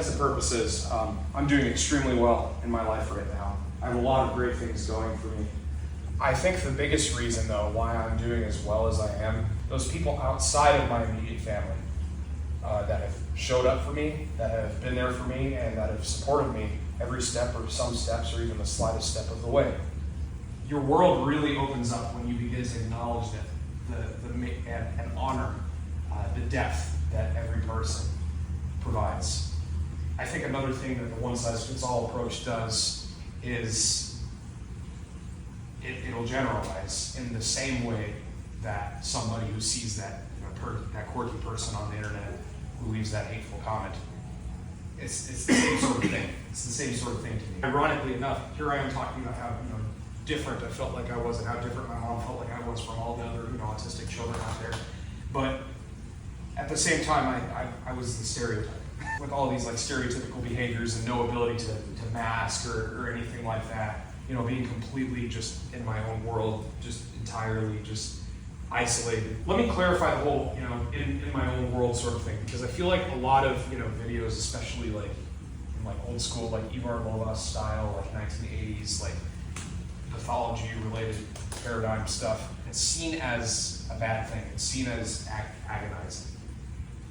intents and purposes, I'm doing extremely well in my life right now. I have a lot of great things going for me. I think the biggest reason, though, why I'm doing as well as I am, those people outside of my immediate family that have showed up for me, that have been there for me, and that have supported me every step or some steps or even the slightest step of the way. Your world really opens up when you begin to acknowledge that and honor the depth that every person provides. I think another thing that the one-size-fits-all approach does is it'll generalize in the same way that somebody who sees that that quirky person on the internet who leaves that hateful comment. It's the same sort of thing. It's the same sort of thing to me. Ironically enough, here I am talking about how different I felt like I was and how different my mom felt like I was from all the other autistic children out there. But at the same time, I was the stereotype. With all these stereotypical behaviors and no ability to mask or anything like that, being completely just in my own world, just entirely just isolated. Let me clarify the whole, in my own world sort of thing, because I feel like a lot of, videos, especially in old school, Irvine style, 1980s, pathology related paradigm stuff, it's seen as a bad thing. It's seen as agonizing.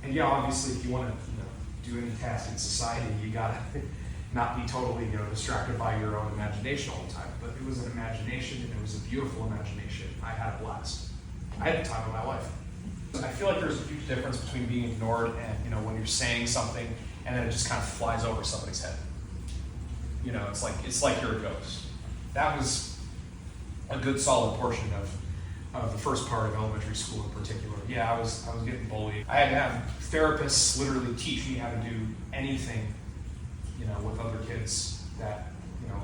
And yeah, obviously, if you want to do any task in society, you gotta not be totally distracted by your own imagination all the time. But it was an imagination, and it was a beautiful imagination. I had a blast. I had the time of my life. I feel like there's a huge difference between being ignored and when you're saying something and then it just kind of flies over somebody's head. It's like you're a ghost. That was a good solid portion of the first part of elementary school in particular. Yeah, I was getting bullied. I had to have therapists literally teach me how to do anything, with other kids that,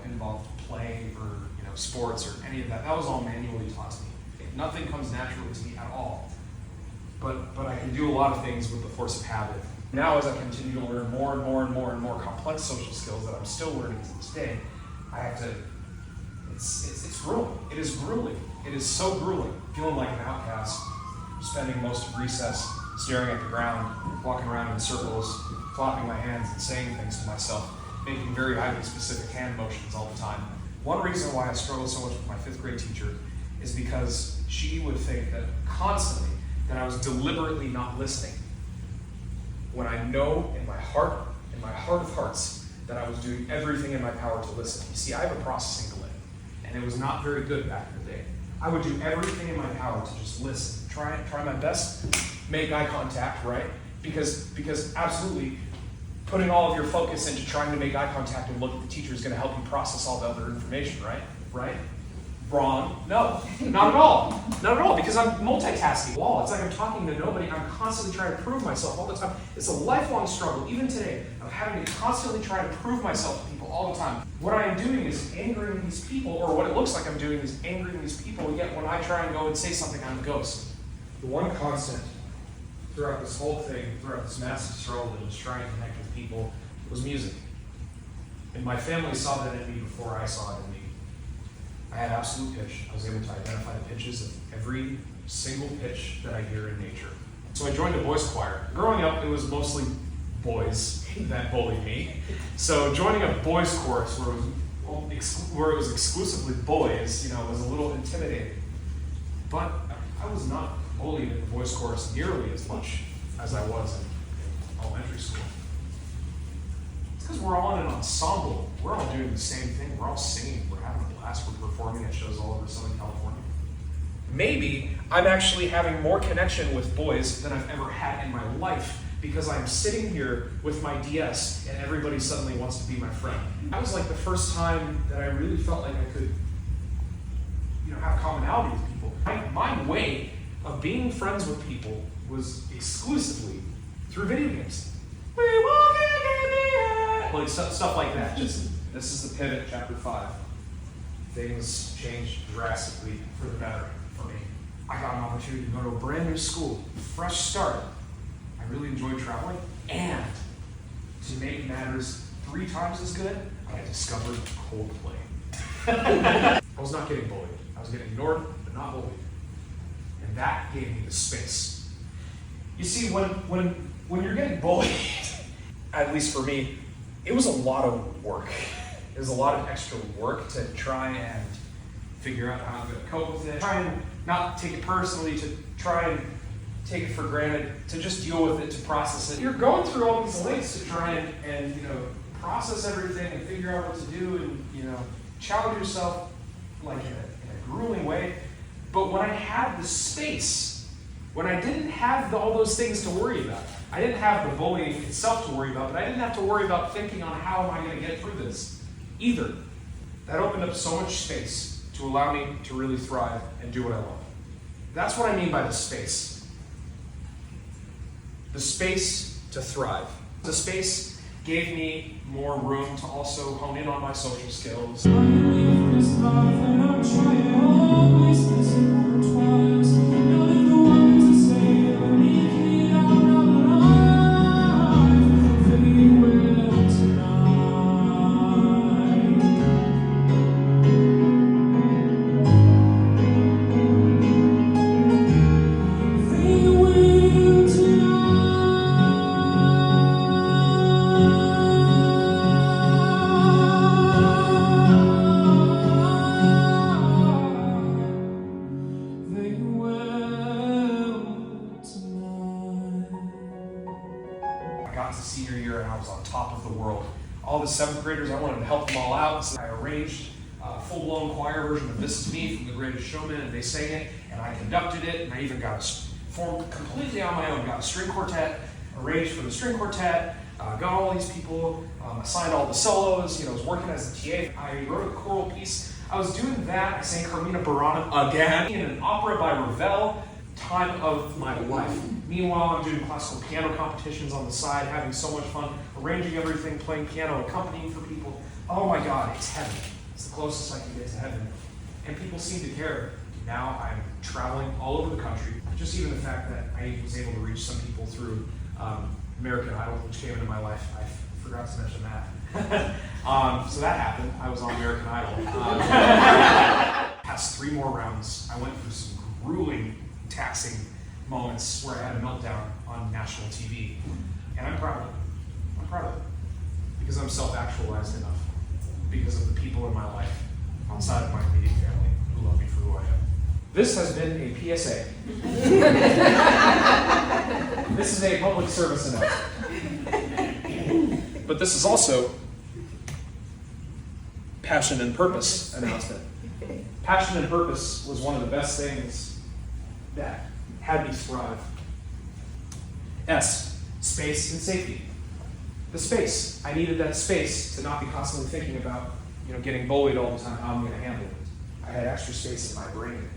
involved play or, sports or any of that. That was all manually taught to me. Nothing comes naturally to me at all. But I can do a lot of things with the force of habit. Now, as I continue to learn more and more and more and more complex social skills that I'm still learning to this day, I have to. It's grueling. It is grueling. It is so grueling. Feeling like an outcast, spending most of recess staring at the ground, walking around in circles, flopping my hands and saying things to myself, making very highly specific hand motions all the time. One reason why I struggled so much with my 5th grade teacher is because she would think that constantly that I was deliberately not listening, when I know in my heart of hearts, that I was doing everything in my power to listen. You see, I have a processing delay, and it was not very good back in the day. I would do everything in my power to just listen, try my best, make eye contact, right? Because absolutely, putting all of your focus into trying to make eye contact and look at the teacher is going to help you process all the other information, right? Wrong. No, not at all. Not at all, because I'm multitasking. It's like I'm talking to nobody. I'm constantly trying to prove myself all the time. It's a lifelong struggle, even today, of having to constantly try to prove myself to people all the time. What I am doing is angering these people, or what it looks like I'm doing is angering these people, yet when I try and go and say something, I'm a ghost. The one constant throughout this whole thing, throughout this massive struggle that was trying to connect with people, was music. And my family saw that in me before I saw it in me. I had absolute pitch. I was able to identify the pitches of every single pitch that I hear in nature. So I joined a boys choir. Growing up, it was mostly boys that bullied me. So joining a boys chorus where it was exclusively boys, was a little intimidating. But I was not bullied in the boys chorus nearly as much as I was in elementary school. It's because we're all in an ensemble. We're all doing the same thing. We're all singing. We're having a blast. We're performing at shows all over Southern California. Maybe I'm actually having more connection with boys than I've ever had in my life because I'm sitting here with my DS and everybody suddenly wants to be my friend. That was like the first time that I really felt like I could, have commonality with people. My way of being friends with people was exclusively through video games. Stuff like that. This is the pivot, chapter 5. Things changed drastically for the better for me. I got an opportunity to go to a brand new school, fresh start. I really enjoyed traveling, and to make matters 3 times as good, I had discovered Coldplay. I was not getting bullied. I was getting ignored, but not bullied. And that gave me the space. You see, when you're getting bullied, at least for me, it was a lot of work. It was a lot of extra work to try and figure out how I'm going to cope with it, try and not take it personally, to try and take it for granted, to just deal with it, to process it. You're going through all these lengths to try and process everything and figure out what to do and challenge yourself like in a grueling way. But when I had the space, when I didn't have all those things to worry about, I didn't have the bullying itself to worry about, but I didn't have to worry about thinking on how am I going to get through this either. That opened up so much space to allow me to really thrive and do what I love. That's what I mean by the space. The space to thrive. The space gave me more room to also hone in on my social skills. Got to senior year and I was on top of the world. All the 7th graders, I wanted to help them all out, so I arranged a full-blown choir version of This Is Me from The Greatest Showman, and they sang it, and I conducted it, and I even got formed completely on my own, got a string quartet, arranged for the string quartet, got all these people, assigned all the solos, I was working as a TA. I wrote a choral piece. I was doing that. I sang Carmina Burana again in an opera by Ravel. Time of my life. Meanwhile, I'm doing classical piano competitions on the side, having so much fun, arranging everything, playing piano, accompanying for people. Oh my God, it's heaven. It's the closest I can get to heaven. And people seem to care. Now I'm traveling all over the country. Just even the fact that I was able to reach some people through American Idol, which came into my life. I forgot to mention that. So that happened. I was on American Idol. Past 3 more rounds, I went through some grueling, taxing moments where I had a meltdown on national TV. And I'm proud of it. I'm proud of it. Because I'm self-actualized enough. Because of the people in my life, outside of my immediate family, who love me for who I am. This has been a PSA. This is a public service announcement. But this is also passion and purpose announcement. Passion and purpose was one of the best things that had me thrive. S, space and safety. The space. I needed that space to not be constantly thinking about, getting bullied all the time, how I'm going to handle it. I had extra space in my brain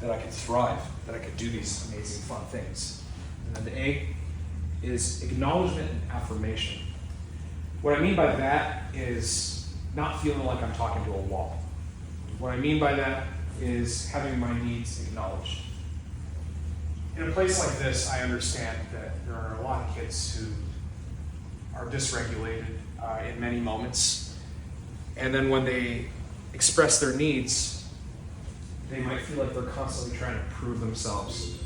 that I could thrive, that I could do these amazing, fun things. And then the A is acknowledgement and affirmation. What I mean by that is not feeling like I'm talking to a wall. What I mean by that is having my needs acknowledged. In a place like this, I understand that there are a lot of kids who are dysregulated in many moments. And then when they express their needs, they might feel like they're constantly trying to prove themselves.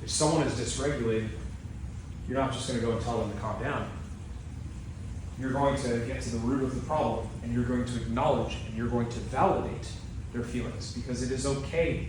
If someone is dysregulated, you're not just going to go and tell them to calm down. You're going to get to the root of the problem, and you're going to acknowledge and you're going to validate their feelings, because it is okay.